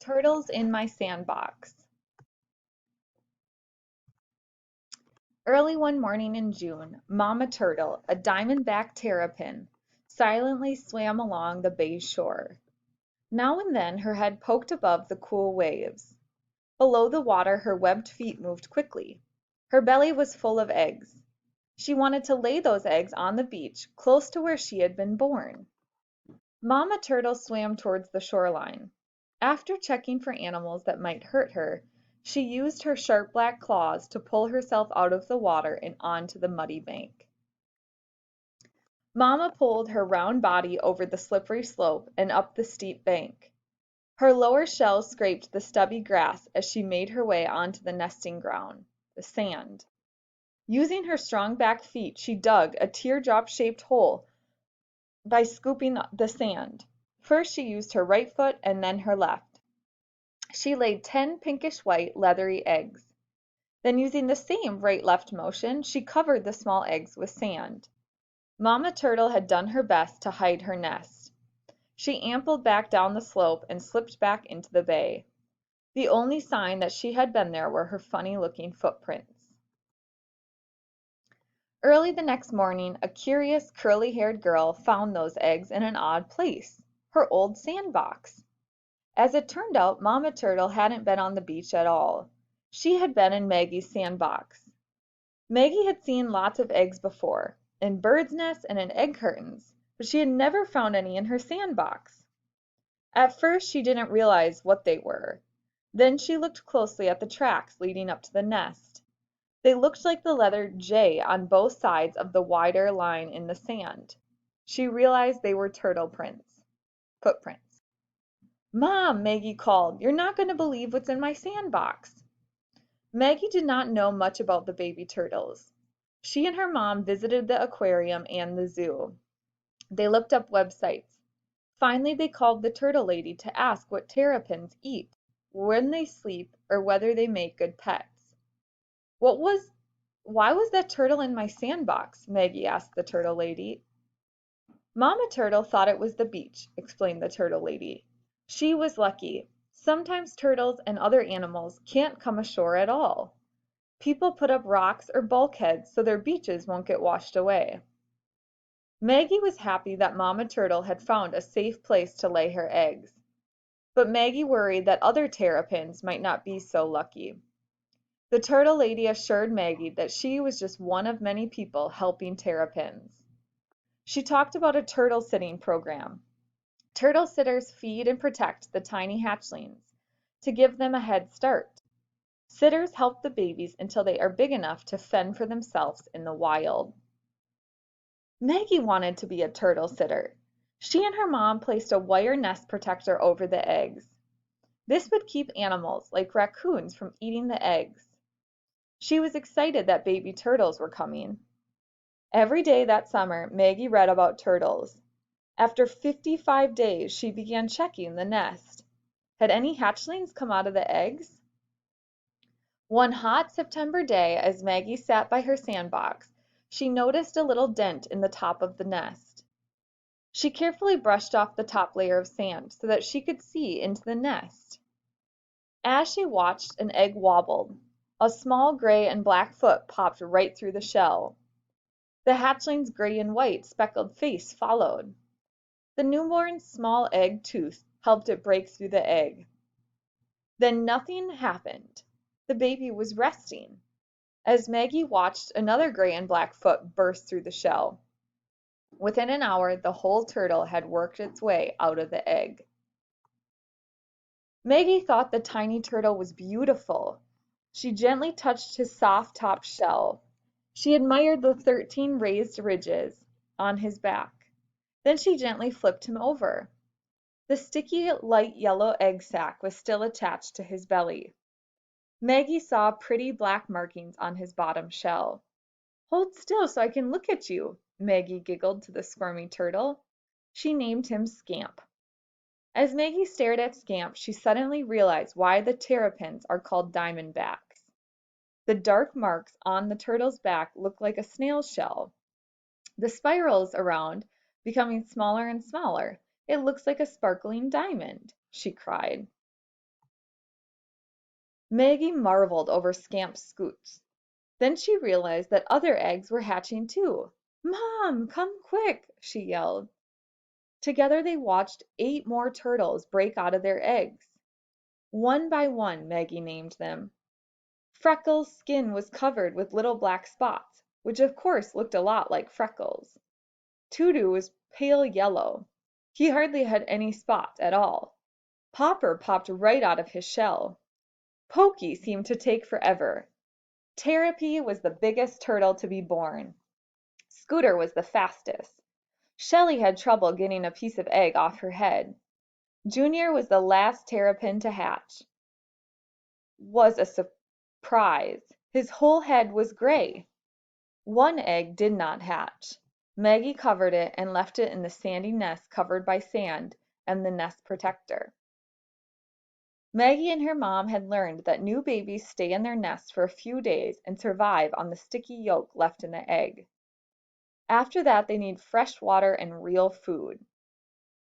Turtles in my sandbox. Early one morning in June, Mama Turtle, a diamondback terrapin, silently swam along the bay shore. Now and then her head poked above the cool waves. Below the water her webbed feet moved quickly. Her belly was full of eggs. She wanted to lay those eggs on the beach, close to where she had been born. Mama Turtle swam towards the shoreline. After checking for animals that might hurt her, she used her sharp black claws to pull herself out of the water and onto the muddy bank. Mama pulled her round body over the slippery slope and up the steep bank. Her lower shell scraped the stubby grass as she made her way onto the nesting ground, the sand. Using her strong back feet, she dug a teardrop-shaped hole by scooping the sand. First she used her right foot and then her left. She laid 10 pinkish-white, leathery eggs. Then using the same right-left motion, she covered the small eggs with sand. Mama Turtle had done her best to hide her nest. She ambled back down the slope and slipped back into the bay. The only sign that she had been there were her funny-looking footprints. Early the next morning, a curious, curly-haired girl found those eggs in an odd place, her old sandbox. As it turned out, Mama Turtle hadn't been on the beach at all. She had been in Maggie's sandbox. Maggie had seen lots of eggs before, in birds' nests and in egg cartons, but she had never found any in her sandbox. At first she didn't realize what they were. Then she looked closely at the tracks leading up to the nest. They looked like the letter J on both sides of the wider line in the sand. She realized they were footprints. "Mom," Maggie called, "you're not going to believe what's in my sandbox." Maggie did not know much about the baby turtles. She and her mom visited the aquarium and the zoo. They looked up websites. Finally, they called the turtle lady to ask what terrapins eat, when they sleep, or whether they make good pets. Why was that turtle in my sandbox?" Maggie asked the turtle lady. "Mama Turtle thought it was the beach," explained the turtle lady. "She was lucky. Sometimes turtles and other animals can't come ashore at all. People put up rocks or bulkheads so their beaches won't get washed away." Maggie was happy that Mama Turtle had found a safe place to lay her eggs. But Maggie worried that other terrapins might not be so lucky. The turtle lady assured Maggie that she was just one of many people helping terrapins. She talked about a turtle sitting program. Turtle sitters feed and protect the tiny hatchlings to give them a head start. Sitters help the babies until they are big enough to fend for themselves in the wild. Maggie wanted to be a turtle sitter. She and her mom placed a wire nest protector over the eggs. This would keep animals like raccoons from eating the eggs. She was excited that baby turtles were coming. Every day that summer, Maggie read about turtles. After 55 days, she began checking the nest. Had any hatchlings come out of the eggs? One hot September day, as Maggie sat by her sandbox, she noticed a little dent in the top of the nest. She carefully brushed off the top layer of sand so that she could see into the nest. As she watched, an egg wobbled. A small gray and black foot popped right through the shell. The hatchling's gray and white speckled face followed. The newborn's small egg tooth helped it break through the egg. Then nothing happened. The baby was resting. As Maggie watched, another gray and black foot burst through the shell. Within an hour, the whole turtle had worked its way out of the egg. Maggie thought the tiny turtle was beautiful. She gently touched his soft-topped shell. She admired the 13 raised ridges on his back. Then she gently flipped him over. The sticky, light yellow egg sac was still attached to his belly. Maggie saw pretty black markings on his bottom shell. "Hold still so I can look at you," Maggie giggled to the squirmy turtle. She named him Scamp. As Maggie stared at Scamp, she suddenly realized why the terrapins are called diamondbacks. The dark marks on the turtle's back look like a snail's shell. The spirals around becoming smaller and smaller. "It looks like a sparkling diamond," she cried. Maggie marveled over Scamp's scoots. Then she realized that other eggs were hatching too. "Mom, come quick!" she yelled. Together they watched 8 more turtles break out of their eggs. One by one, Maggie named them. Freckles' skin was covered with little black spots, which of course looked a lot like Freckles. Tudu was pale yellow. He hardly had any spots at all. Popper popped right out of his shell. Pokey seemed to take forever. Terrapy was the biggest turtle to be born. Scooter was the fastest. Shelly had trouble getting a piece of egg off her head. Junior was the last terrapin to hatch. Was a surprise. His whole head was gray. One egg did not hatch. Maggie covered it and left it in the sandy nest covered by sand and the nest protector. Maggie and her mom had learned that new babies stay in their nests for a few days and survive on the sticky yolk left in the egg. After that, they need fresh water and real food.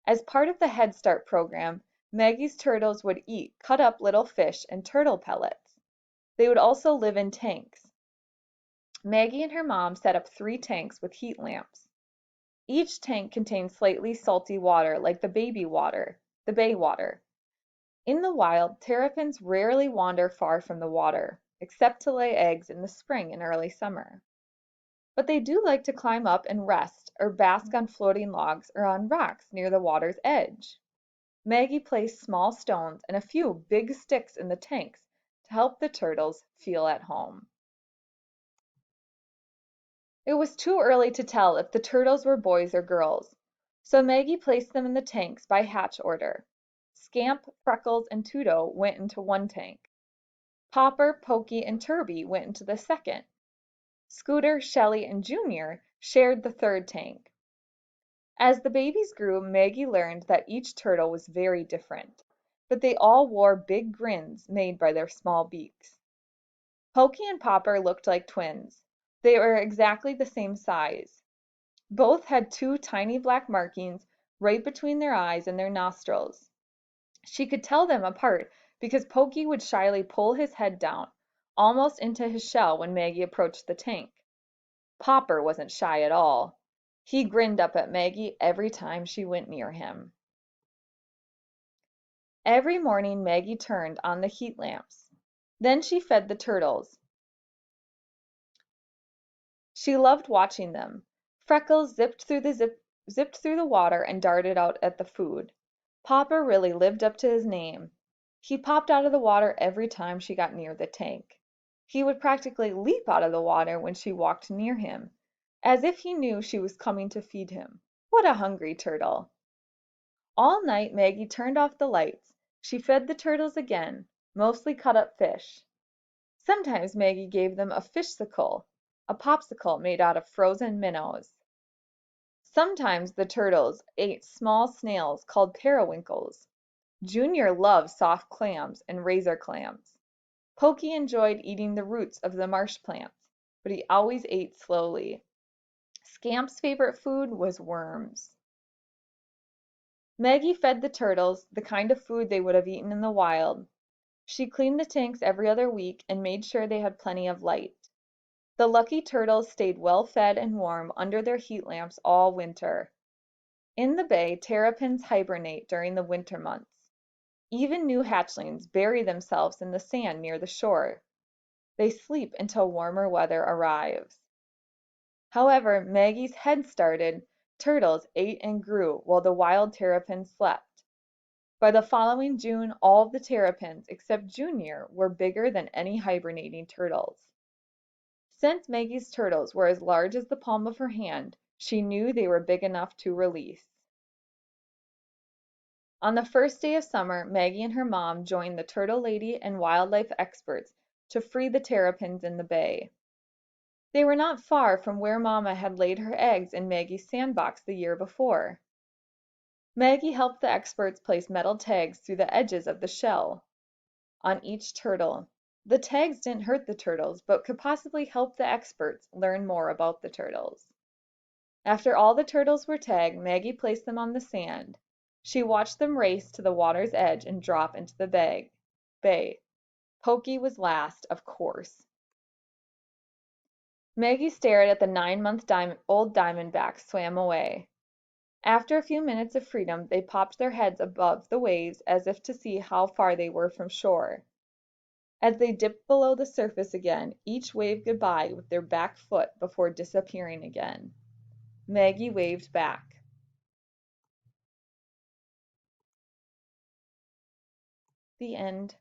As part of the Head Start program, Maggie's turtles would eat cut up little fish and turtle pellets. They would also live in tanks. Maggie and her mom set up 3 tanks with heat lamps. Each tank contained slightly salty water like the bay water. In the wild, terrapins rarely wander far from the water, except to lay eggs in the spring and early summer. But they do like to climb up and rest or bask on floating logs or on rocks near the water's edge. Maggie placed small stones and a few big sticks in the tanks to help the turtles feel at home. It was too early to tell if the turtles were boys or girls, so Maggie placed them in the tanks by hatch order. Scamp, Freckles, and Tudo went into one tank. Popper, Pokey, and Turby went into the second. Scooter, Shelly, and Junior shared the third tank. As the babies grew, Maggie learned that each turtle was very different, but they all wore big grins made by their small beaks. Pokey and Popper looked like twins. They were exactly the same size. Both had 2 tiny black markings right between their eyes and their nostrils. She could tell them apart because Pokey would shyly pull his head down, almost into his shell when Maggie approached the tank. Popper wasn't shy at all. He grinned up at Maggie every time she went near him. Every morning Maggie turned on the heat lamps. Then she fed the turtles. She loved watching them. Freckles zipped through the water and darted out at the food. Popper really lived up to his name. He popped out of the water every time she got near the tank. He would practically leap out of the water when she walked near him, as if he knew she was coming to feed him. What a hungry turtle! All night Maggie turned off the lights. She fed the turtles again, mostly cut up fish. Sometimes Maggie gave them a fishsicle, a popsicle made out of frozen minnows. Sometimes the turtles ate small snails called periwinkles. Junior loved soft clams and razor clams. Pokey enjoyed eating the roots of the marsh plants, but he always ate slowly. Scamp's favorite food was worms. Maggie fed the turtles the kind of food they would have eaten in the wild. She cleaned the tanks every other week and made sure they had plenty of light. The lucky turtles stayed well fed and warm under their heat lamps all winter. In the bay, terrapins hibernate during the winter months. Even new hatchlings bury themselves in the sand near the shore. They sleep until warmer weather arrives. However, Maggie's head started, turtles ate and grew while the wild terrapins slept. By the following June, all the terrapins except Junior were bigger than any hibernating turtles. Since Maggie's turtles were as large as the palm of her hand, she knew they were big enough to release. On the first day of summer, Maggie and her mom joined the turtle lady and wildlife experts to free the terrapins in the bay. They were not far from where Mama had laid her eggs in Maggie's sandbox the year before. Maggie helped the experts place metal tags through the edges of the shell on each turtle. The tags didn't hurt the turtles, but could possibly help the experts learn more about the turtles. After all the turtles were tagged, Maggie placed them on the sand. She watched them race to the water's edge and drop into the bay. Pokey was last, of course. Maggie stared at the 9-month old Diamondback swam away. After a few minutes of freedom they popped their heads above the waves as if to see how far they were from shore. As they dipped below the surface again, each waved goodbye with their back foot before disappearing again. Maggie waved back. The end.